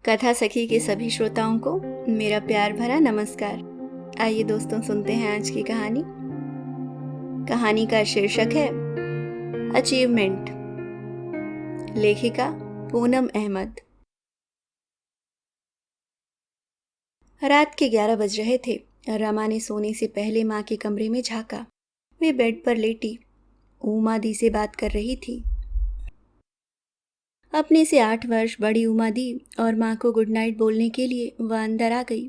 कथा सखी के सभी श्रोताओं को मेरा प्यार भरा नमस्कार। आइए दोस्तों, सुनते हैं आज की कहानी। कहानी का शीर्षक है अचीवमेंट। लेखिका पूनम अहमद। रात के 11 बज रहे थे। रमा ने सोने से पहले माँ के कमरे में झांका। वे बेड पर लेटी उमा दी से बात कर रही थी। अपने से 8 वर्ष बड़ी उमा दी और माँ को गुड नाइट बोलने के लिए वह अंदर आ गई।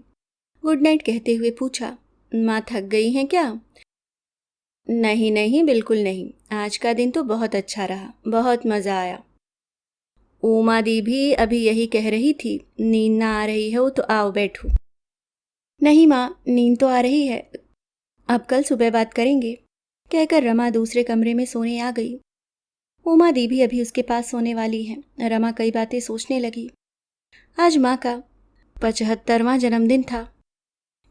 गुड नाइट कहते हुए पूछा, माँ थक गई हैं क्या? नहीं नहीं, बिल्कुल नहीं। आज का दिन तो बहुत अच्छा रहा, बहुत मज़ा आया। उमा दी भी अभी यही कह रही थी। नींद ना आ रही हो तो आओ बैठो। नहीं माँ, नींद तो आ रही है, अब कल सुबह बात करेंगे, कहकर रमा दूसरे कमरे में सोने आ गई। उमा दी भी अभी उसके पास सोने वाली है। रमा कई बातें सोचने लगी। आज माँ का 75वां जन्मदिन था।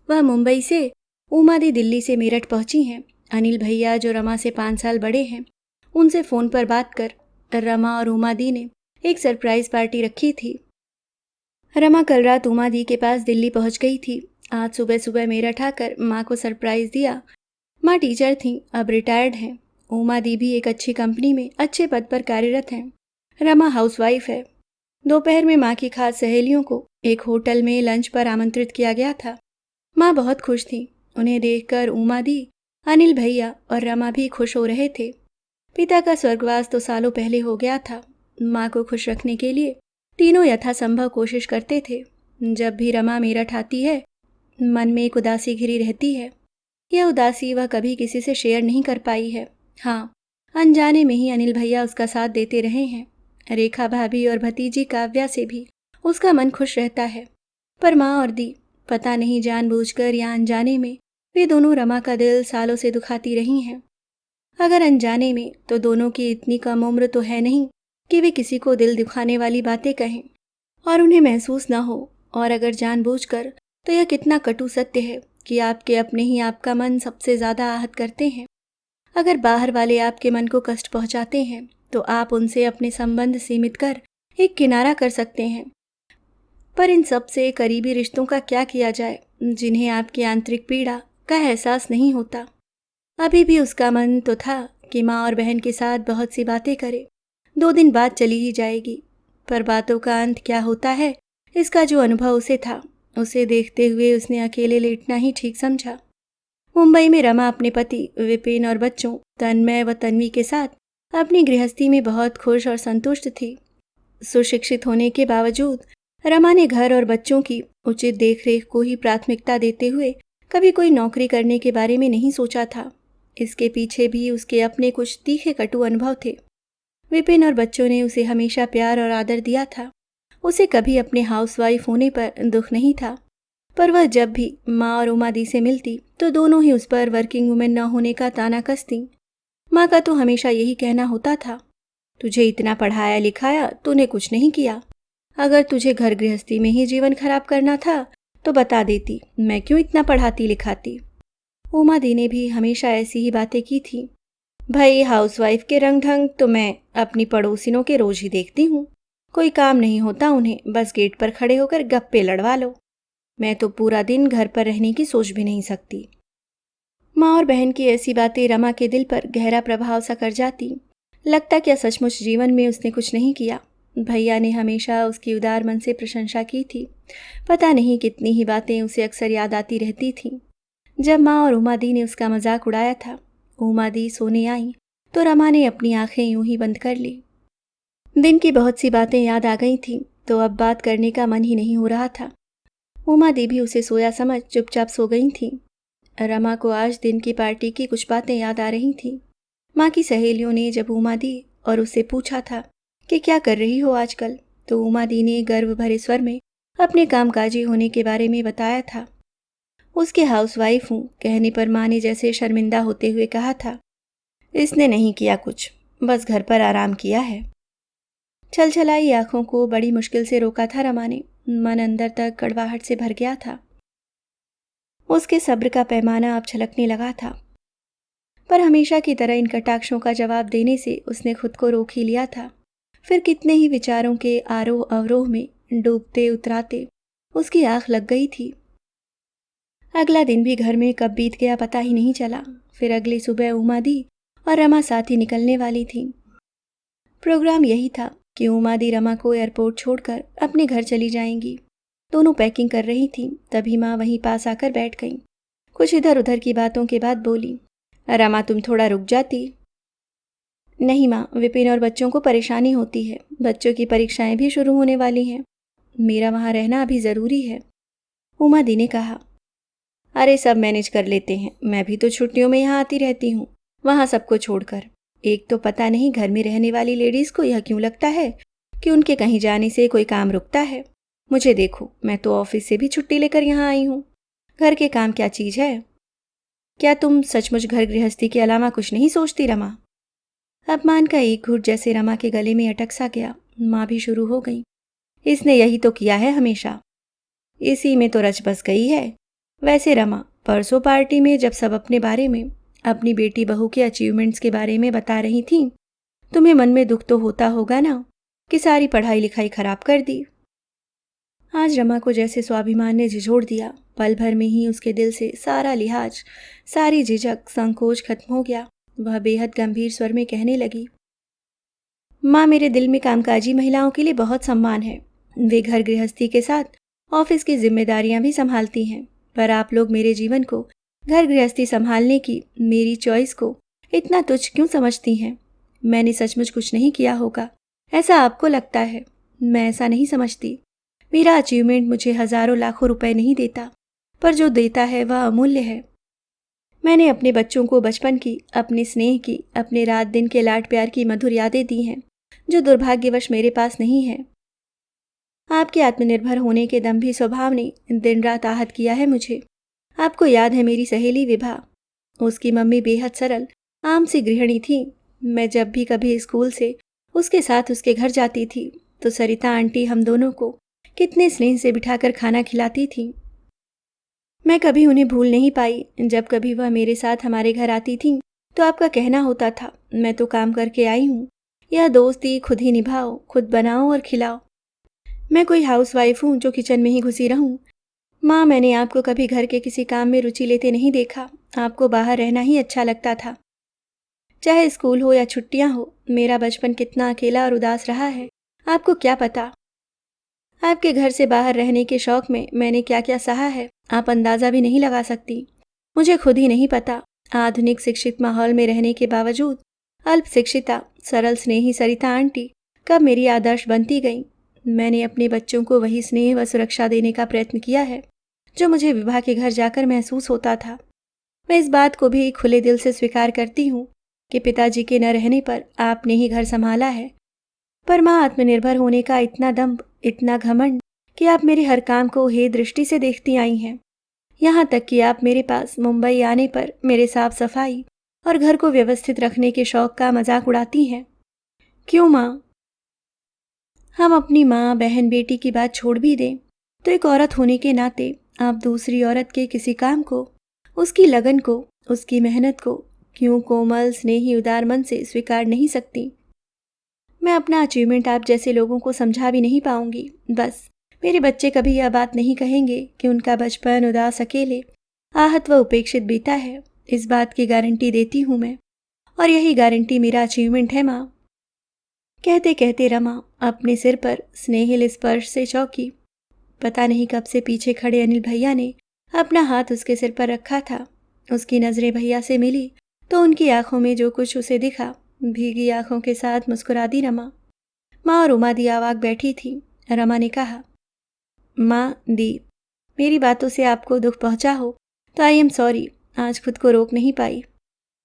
वह मुंबई से, उमा दी दिल्ली से मेरठ पहुंची हैं। अनिल भैया जो रमा से 5 साल बड़े हैं, उनसे फ़ोन पर बात कर रमा और उमा दी ने एक सरप्राइज़ पार्टी रखी थी। रमा कल रात उमा दी के पास दिल्ली पहुंच गई थी। आज सुबह सुबह मेरठ आकर माँ को सरप्राइज़ दिया। माँ टीचर थीं, अब रिटायर्ड हैं। उमा दी भी एक अच्छी कंपनी में अच्छे पद पर कार्यरत हैं। रमा हाउसवाइफ है। दोपहर में माँ की खास सहेलियों को एक होटल में लंच पर आमंत्रित किया गया था। माँ बहुत खुश थी। उन्हें देखकर उमा दी, अनिल भैया और रमा भी खुश हो रहे थे। पिता का स्वर्गवास तो सालों पहले हो गया था। माँ को खुश रखने के लिए तीनों यथासंभव कोशिश करते थे। जब भी रमा मेरठ आती है, मन में एक उदासी घिरी रहती है। यह उदासी वह कभी किसी से शेयर नहीं कर पाई है। हाँ, अनजाने में ही अनिल भैया उसका साथ देते रहे हैं। रेखा भाभी और भतीजी काव्या से भी उसका मन खुश रहता है। पर माँ और दी, पता नहीं जानबूझकर या अनजाने में, वे दोनों रमा का दिल सालों से दुखाती रही हैं। अगर अनजाने में, तो दोनों की इतनी कम उम्र तो है नहीं कि वे किसी को दिल दुखाने वाली बातें कहें और उन्हें महसूस ना हो। और अगर जानबूझकर, तो यह कितना कटु सत्य है कि आपके अपने ही आपका मन सबसे ज़्यादा आहत करते हैं। अगर बाहर वाले आपके मन को कष्ट पहुंचाते हैं, तो आप उनसे अपने संबंध सीमित कर एक किनारा कर सकते हैं। पर इन सबसे करीबी रिश्तों का क्या किया जाए, जिन्हें आपकी आंतरिक पीड़ा का एहसास नहीं होता। अभी भी उसका मन तो था कि माँ और बहन के साथ बहुत सी बातें करे। 2 दिन बाद चली ही जाएगी। पर बातों का अंत क्या होता है, इसका जो अनुभव उसे था, उसे देखते हुए उसने अकेले लेटना ही ठीक समझा। मुंबई में रमा अपने पति विपिन और बच्चों तन्मय व तन्वी के साथ अपनी गृहस्थी में बहुत खुश और संतुष्ट थी। सुशिक्षित होने के बावजूद रमा ने घर और बच्चों की उचित देखरेख को ही प्राथमिकता देते हुए कभी कोई नौकरी करने के बारे में नहीं सोचा था। इसके पीछे भी उसके अपने कुछ तीखे कटु अनुभव थे। विपिन और बच्चों ने उसे हमेशा प्यार और आदर दिया था। उसे कभी अपने हाउसवाइफ होने पर दुख नहीं था। पर वह जब भी माँ और उमा दी से मिलती, तो दोनों ही उस पर वर्किंग वुमेन न होने का ताना कसती। माँ का तो हमेशा यही कहना होता था, तुझे इतना पढ़ाया लिखाया, तूने कुछ नहीं किया। अगर तुझे घर गृहस्थी में ही जीवन खराब करना था, तो बता देती, मैं क्यों इतना पढ़ाती लिखाती। उमा दी ने भी हमेशा ऐसी ही बातें की थी। भाई, हाउसवाइफ के रंग ढंग तो मैं अपनी पड़ोसिनों के रोज ही देखती हूँ। कोई काम नहीं होता उन्हें, बस गेट पर खड़े होकर गप्पे लड़वा लो। मैं तो पूरा दिन घर पर रहने की सोच भी नहीं सकती। माँ और बहन की ऐसी बातें रमा के दिल पर गहरा प्रभाव सा कर जाती। लगता क्या सचमुच जीवन में उसने कुछ नहीं किया। भैया ने हमेशा उसकी उदार मन से प्रशंसा की थी। पता नहीं कितनी ही बातें उसे अक्सर याद आती रहती थीं। जब माँ और उमा दी ने उसका मजाक उड़ाया था, उमा दी सोने आई तो रमा ने अपनी आंखें यूं ही बंद कर ली। दिन की बहुत सी बातें याद आ गई थीं, तो अब बात करने का मन ही नहीं हो रहा था। उमा दी भी उसे सोया समझ चुपचाप सो गई थीं। रमा को आज दिन की पार्टी की कुछ बातें याद आ रही थीं। माँ की सहेलियों ने जब उमा दी और उससे पूछा था कि क्या कर रही हो आजकल, तो उमा दी ने गर्व भरे स्वर में अपने कामकाजी होने के बारे में बताया था। उसके हाउसवाइफ हूँ कहने पर माँ ने जैसे शर्मिंदा होते हुए कहा था, इसने नहीं किया कुछ, बस घर पर आराम किया है। छलछलाई आंखों को बड़ी मुश्किल से रोका था रमा ने। मन अंदर तक कड़वाहट से भर गया था। उसके सब्र का पैमाना अब छलकने लगा था। पर हमेशा की तरह इन कटाक्षों का जवाब देने से उसने खुद को रोक ही लिया था। फिर कितने ही विचारों के आरोह अवरोह में डूबते उतराते उसकी आंख लग गई थी। अगला दिन भी घर में कब बीत गया पता ही नहीं चला। फिर अगली सुबह उमा दी और रमा साथ ही निकलने वाली थी। प्रोग्राम यही था कि उमा दी रमा को एयरपोर्ट छोड़कर अपने घर चली जाएंगी। दोनों पैकिंग कर रही थीं, तभी माँ वहीं पास आकर बैठ गईं। कुछ इधर उधर की बातों के बाद बोली, रमा तुम थोड़ा रुक जाती। नहीं माँ, विपिन और बच्चों को परेशानी होती है। बच्चों की परीक्षाएं भी शुरू होने वाली हैं। मेरा वहाँ रहना अभी ज़रूरी है। उमा दी ने कहा, अरे सब मैनेज कर लेते हैं, मैं भी तो छुट्टियों में यहाँ आती रहती हूँ, वहाँ सबको छोड़कर। एक तो पता नहीं घर में रहने वाली लेडीज़ को यह क्यों लगता है कि उनके कहीं जाने से कोई काम रुकता है। मुझे देखो, मैं तो ऑफिस से भी छुट्टी लेकर यहाँ आई हूँ। घर के काम क्या चीज़ है? क्या तुम सचमुच घर गृहस्थी के अलावा कुछ नहीं सोचती रमा? अपमान का एक घूंट जैसे रमा के गले में अटक सा गया। माँ भी शुरू हो गई, इसने यही तो किया है हमेशा, इसी में तो रच बस गई है। वैसे रमा, परसों पार्टी में जब सब अपने बारे में, अपनी बेटी बहू के अचीवमेंट्स के बारे में बता रही थीं, तुम्हें मन में दुख तो होता होगा ना कि सारी पढ़ाई लिखाई खराब कर दी। आज रमा को जैसे स्वाभिमान ने झिझोड़ दिया। पल भर में ही उसके दिल से सारा लिहाज, सारी झिझक, संकोच खत्म हो गया। वह बेहद गंभीर स्वर में कहने लगी, माँ, मेरे दिल में कामकाजी महिलाओं के लिए बहुत सम्मान है। वे घर गृहस्थी के साथ ऑफिस की जिम्मेदारियां भी संभालती हैं, पर आप लोग मेरे जीवन को, घर गृहस्थी संभालने की मेरी चॉइस को इतना तुच्छ क्यों समझती हैं? मैंने सचमुच कुछ नहीं किया होगा, ऐसा आपको लगता है। मैं ऐसा नहीं समझती। मेरा अचीवमेंट मुझे हजारों लाखों रुपए नहीं देता, पर जो देता है वह अमूल्य है। मैंने अपने बच्चों को बचपन की, अपने स्नेह की, अपने रात दिन के लाड प्यार की मधुर यादें दी हैं, जो दुर्भाग्यवश मेरे पास नहीं है। आपके आत्मनिर्भर होने के दम्भी स्वभाव ने दिन रात आहत किया है मुझे। आपको याद है मेरी सहेली विभा? उसकी मम्मी बेहद सरल, आम सी गृहिणी थी। मैं जब भी कभी स्कूल से उसके साथ उसके घर जाती थी तो सरिता आंटी हम दोनों को कितने स्नेह से बिठाकर खाना खिलाती थी। मैं कभी उन्हें भूल नहीं पाई। जब कभी वह मेरे साथ हमारे घर आती थी तो आपका कहना होता था, मैं तो काम करके आई हूँ, यह दोस्ती खुद ही निभाओ, खुद बनाओ और खिलाओ। मैं कोई हाउसवाइफ हूँ जो किचन में ही घुसी रहूँ? माँ, मैंने आपको कभी घर के किसी काम में रुचि लेते नहीं देखा। आपको बाहर रहना ही अच्छा लगता था। चाहे स्कूल हो या छुट्टियाँ हो, मेरा बचपन कितना अकेला और उदास रहा है आपको क्या पता। आपके घर से बाहर रहने के शौक में मैंने क्या क्या सहा है, आप अंदाज़ा भी नहीं लगा सकती। मुझे खुद ही नहीं पता, आधुनिक शिक्षित माहौल में रहने के बावजूद अल्प शिक्षिता, सरल स्नेही सरिता आंटी कब मेरी आदर्श बनती गई। मैंने अपने बच्चों को वही स्नेह व सुरक्षा देने का प्रयत्न किया है जो मुझे विभा के घर जाकर महसूस होता था। मैं इस बात को भी खुले दिल से स्वीकार करती हूँ कि पिताजी के न रहने पर आपने ही घर संभाला है, पर माँ, आत्मनिर्भर होने का इतना दम्भ, इतना घमंड कि आप मेरे हर काम को हे दृष्टि से देखती आई हैं। यहाँ तक कि आप मेरे पास मुंबई आने पर मेरे साफ सफाई और घर को व्यवस्थित रखने के शौक का मजाक उड़ाती हैं। क्यों माँ? हम अपनी माँ, बहन, बेटी की बात छोड़ भी दें तो एक औरत होने के नाते आप दूसरी औरत के किसी काम को, उसकी लगन को, उसकी मेहनत को क्यों कोमल, स्नेही, उदार मन से स्वीकार नहीं सकती? मैं अपना अचीवमेंट आप जैसे लोगों को समझा भी नहीं पाऊंगी। बस मेरे बच्चे कभी यह बात नहीं कहेंगे कि उनका बचपन उदास, अकेले, आहत व उपेक्षित बीता है। इस बात की गारंटी देती हूँ मैं, और यही गारंटी मेरा अचीवमेंट है माँ। कहते कहते रमा अपने सिर पर स्नेहिल स्पर्श से चौंकी। पता नहीं कब से पीछे खड़े अनिल भैया ने अपना हाथ उसके सिर पर रखा था। उसकी नजरें भैया से मिली तो उनकी आंखों में जो कुछ उसे दिखा, भीगी आंखों के साथ मुस्कुरा दी रमा। माँ और उमा दी आवाक बैठी थी। रमा ने कहा, माँ दी, मेरी बातों से आपको दुख पहुंचा हो तो आई एम सॉरी, आज खुद को रोक नहीं पाई।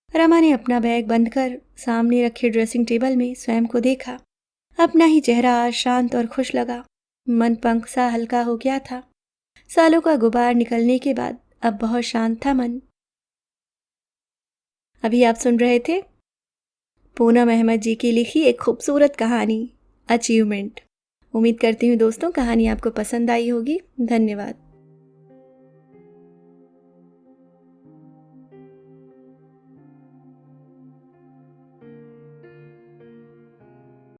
रमा ने अपना बैग बंद कर सामने रखे ड्रेसिंग टेबल में स्वयं को देखा। अपना ही चेहरा आज शांत और खुश लगा। मन पंख सा हल्का हो गया था। सालों का गुबार निकलने के बाद अब बहुत शांत था मन। अभी आप सुन रहे थे पूनम अहमद जी की लिखी एक खूबसूरत कहानी, अचीवमेंट। उम्मीद करती हूँ दोस्तों कहानी आपको पसंद आई होगी। धन्यवाद।